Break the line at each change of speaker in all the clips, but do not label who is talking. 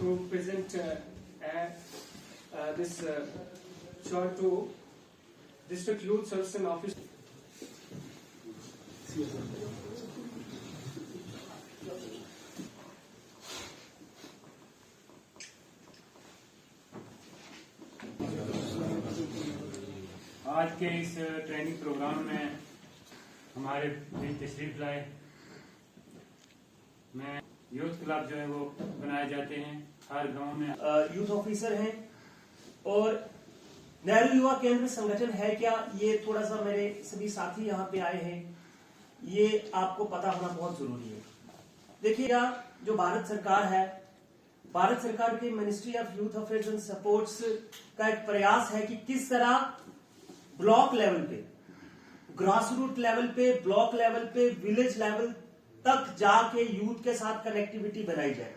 to present this short to District Youth Service and Office.
आज के इस training programme में हमारे बीच तशरीफ लाए में यूथ क्लब जो है वो बनाए जाते हैं हर गांव में।
यूथ ऑफिसर हैं और नेहरू युवा केंद्र संगठन है क्या, ये थोड़ा सा मेरे सभी साथी यहाँ पे आए हैं, ये आपको पता होना बहुत जरूरी है। देखिए, जो भारत सरकार है, भारत सरकार की ministry of youth affairs and supports का एक प्रयास है कि किस तरह ब्लॉक लेवल पे, ग्रास रूट लेवल पे, ब्लॉक लेवल पे, विलेज लेवल तक जाके यूथ के साथ कनेक्टिविटी बनाई जाए।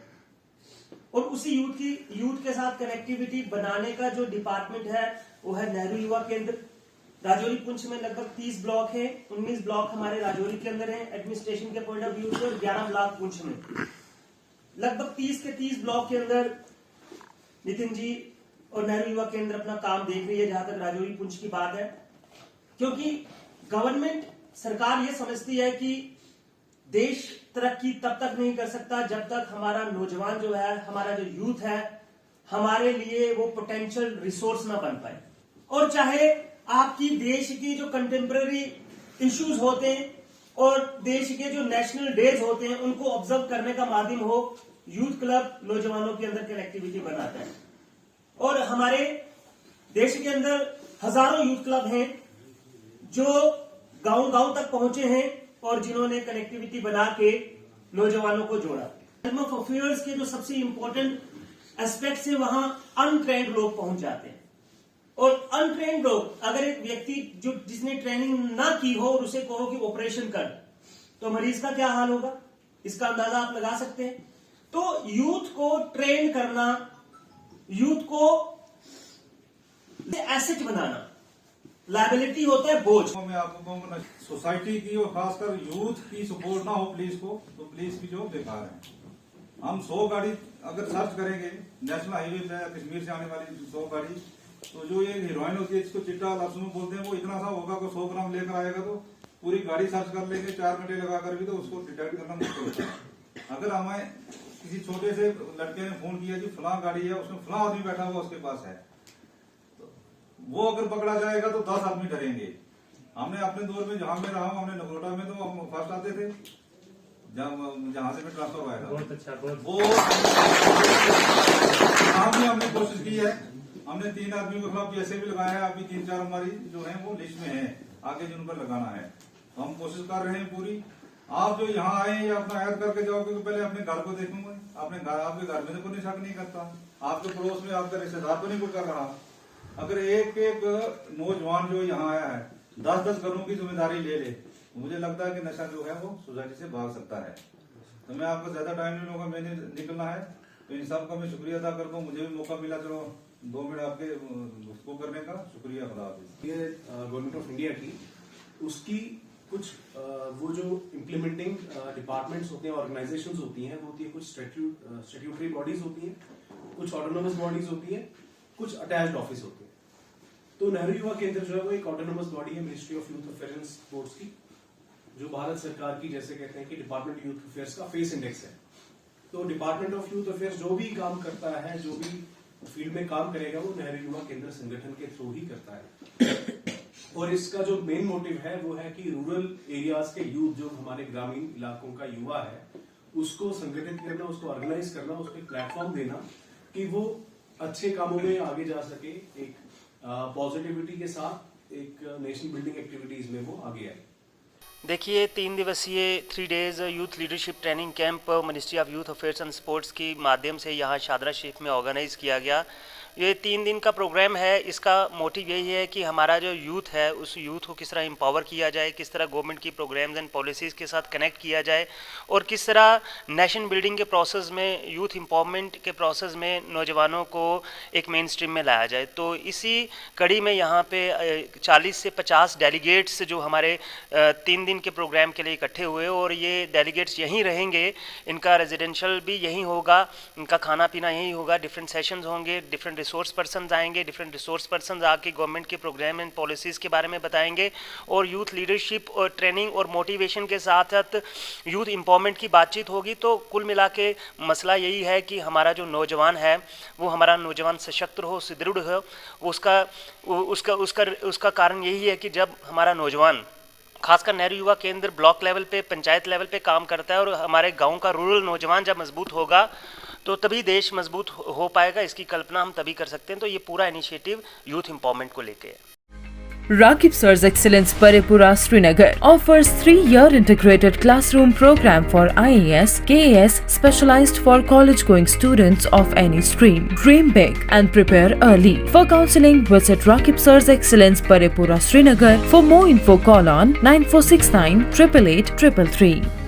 और उसी यूथ के साथ कनेक्टिविटी बनाने का जो डिपार्टमेंट है वो है नेहरू युवा केंद्र। राजौरी पुंछ में लगभग 30 ब्लॉक है, 19 ब्लॉक हमारे राजौरी के अंदर है एडमिनिस्ट्रेशन के पॉइंट ऑफ व्यू से, और 11 ब्लॉक पुंछ में। लगभग 30 के 30 ब्लॉक के अंदर नितिन जी और नेहरू युवा केंद्र अपना काम देख रही है, जहां तक राजौरी पुंछ की बात है। क्योंकि गवर्नमेंट सरकार ये समझती है कि देश तरक्की तब तक नहीं कर सकता जब तक हमारा नौजवान जो है, हमारा जो यूथ है, हमारे लिए वो पोटेंशियल रिसोर्स ना बन पाए। और चाहे आपकी देश की जो कंटेम्पररी इश्यूज होते हैं और देश के जो नेशनल डेज होते हैं, उनको ऑब्जर्व करने का माध्यम हो, यूथ क्लब नौजवानों के अंदर कनेक्टिविटी बनाता है। और हमारे देश के अंदर हजारों यूथ क्लब हैं जो गांव-गांव तक पहुंचे हैं और जिन्होंने कनेक्टिविटी बना के नौजवानों को जोड़ा। टर्म ऑफ अफेयर्स के जो सबसे इंपॉर्टेंट एस्पेक्ट है, वहां अनट्रेन्ड लोग पहुंच जाते हैं। और अनट्रेन्ड लोग, अगर एक व्यक्ति जिसने ट्रेनिंग ना की हो और उसे कहो कि ऑपरेशन कर, तो मरीज का क्या हाल होगा, इसका अंदाजा आप लगा सकते हैं। तो यूथ को ट्रेन करना, यूथ को एसेट बनाना, लायबिलिटी होता है बोझ।
मैं आपको कहूँगा, सोसाइटी की और खासकर यूथ की सपोर्ट ना हो पुलिस को, तो पुलिस की जॉब बेकार है। हम 100 गाड़ी अगर सर्च करेंगे नेशनल हाईवे पे या कश्मीर से आने वाली 100 गाड़ी, तो जो ये हीरोइन होती है जिसको चिट्टा लफ्ज में बोलते हैं, वो इतना सा होगा कि 100 ग्राम लेकर आएगा तो पूरी गाड़ी सर्च कर लेंगे 4 घंटे लगाकर भी, तो उसको डिटेक्ट करना मुश्किल होता है। अगर हमें किसी छोटे से लड़के ने फोन किया जी फलां गाड़ी है, उसमें फलां आदमी बैठा हुआ उसके पास है, वो अगर पकड़ा जाएगा तो 10 आदमी डरेंगे। हमने अपने दौर में, जहां में रहा हूं, हमने नगरोटा में तो हम फर्स्ट आते थे, जहां से मैं ट्रांसफर हुआ था।
बहुत अच्छा,
वो हमने कोशिश की है। हमने 3 आदमी के खिलाफ ऐसे भी लगाया है, अभी 3-4 हमारी जो है वो लिस्ट में है, आगे जिन पर लगाना है। तो हम कोशिश कर रहे हैं पूरी। आप जो यहाँ आए ये अपना ऐड करके जाओगे, पहले अपने घर को देखूंगा, आपके घर में तो कोई शक नहीं करता, आपके पड़ोस में आपका रिश्तेदार तो नहीं कोई कर रहा। अगर एक नौजवान जो यहाँ आया है 10-10 घरों की जिम्मेदारी ले ले, मुझे लगता है कि नशा जो है वो सोसाइटी से भाग सकता है। तो मैं आपको ज्यादा टाइम नहीं लूंगा, मैंने निकलना है। तो इन सबका मैं शुक्रिया अदा करता हूँ, मुझे भी मौका मिला, चलो 2 मिनट आपके उसको करने का शुक्रिया। खुदा हाफिज़।
ये गवर्नमेंट ऑफ इंडिया की उसकी कुछ वो जो इम्प्लीमेंटिंग डिपार्टमेंट्स होते हैं, ऑर्गेनाइजेशंस होती हैं, वो होती है कुछ स्टैट्यूटरी बॉडीज होती हैं, कुछ ऑटोनोमस बॉडीज होती हैं, कुछ अटैच्ड ऑफिस होते हैं। तो नेहरू युवा केंद्र जो है वो एक ऑटोनोमस बॉडी है ministry of youth affairs and sports की, जो भारत सरकार की, जैसे कहते हैं कि डिपार्टमेंट यूथ अफेयर्स का फेस इंडेक्स है। तो डिपार्टमेंट ऑफ यूथ अफेयर्स जो भी काम करता है, जो भी फील्ड में काम करेगा, वो नेहरू युवा केंद्र संगठन के थ्रू ही करता है। और इसका जो मेन मोटिव है वो है कि रूरल एरियाज के यूथ, जो हमारे ग्रामीण इलाकों का युवा है, उसको संगठित करना, उसको ऑर्गेनाइज करना, उसको एक प्लेटफॉर्म देना कि वो अच्छे कामों में आगे जा सके, एक पॉजिटिविटी के साथ एक नेशन बिल्डिंग एक्टिविटीज में वो आगे आए।
देखिए, 3 दिवसीय 3 days youth leadership training camp ministry of youth affairs and sports के माध्यम से यहाँ शादरा शरीफ में ऑर्गेनाइज़ किया गया। ये 3 दिन का प्रोग्राम है, इसका मोटिव यही है कि हमारा जो यूथ है उस यूथ को किस तरह एम्पावर किया जाए, किस तरह गवर्नमेंट की प्रोग्राम्स एंड पॉलिसीज़ के साथ कनेक्ट किया जाए और किस तरह नेशन बिल्डिंग के प्रोसेस में, यूथ एम्पावरमेंट के प्रोसेस में नौजवानों को एक मेन स्ट्रीम में लाया जाए। तो इसी कड़ी में यहाँ पे 40 से 50 डेलीगेट्स जो हमारे 3 दिन के प्रोग्राम के लिए इकट्ठे हुए और ये डेलीगेट्स यहीं रहेंगे, इनका रेजिडेंशियल भी यहीं होगा, इनका खाना पीना यहीं होगा, डिफरेंट सेशंस होंगे, डिफरेंट रिसोर्स पर्सन आएंगे, डिफरेंट रिसोर्स पर्सन आके गवर्नमेंट के प्रोग्राम एंड पॉलिसीज़ के बारे में बताएंगे और यूथ लीडरशिप और ट्रेनिंग और मोटिवेशन के साथ साथ यूथ एम्पावरमेंट की बातचीत होगी। तो कुल मिला के मसला यही है कि हमारा जो नौजवान है वो हमारा नौजवान सशक्त हो, सुदृढ़ हो। उसका कारण यही है कि जब हमारा नौजवान खासकर नेहरू युवा केंद्र ब्लॉक लेवल पे, पंचायत लेवल पे काम करता है और हमारे गांव का रूरल नौजवान जब मजबूत होगा तो तभी देश मजबूत हो पाएगा। इसकी कल्पना हम तभी कर सकते हैं। तो ये पूरा इनिशिएटिव यूथ एम्पावरमेंट को लेके है।
Rakib Sir's Excellence Parepura Srinagar offers 3-year integrated classroom program for IAS, KAS specialized for college-going students of any stream. Dream big and prepare early. For counseling, visit Rakib Sir's Excellence Parepura Srinagar. For more info, call on 9469 888 333.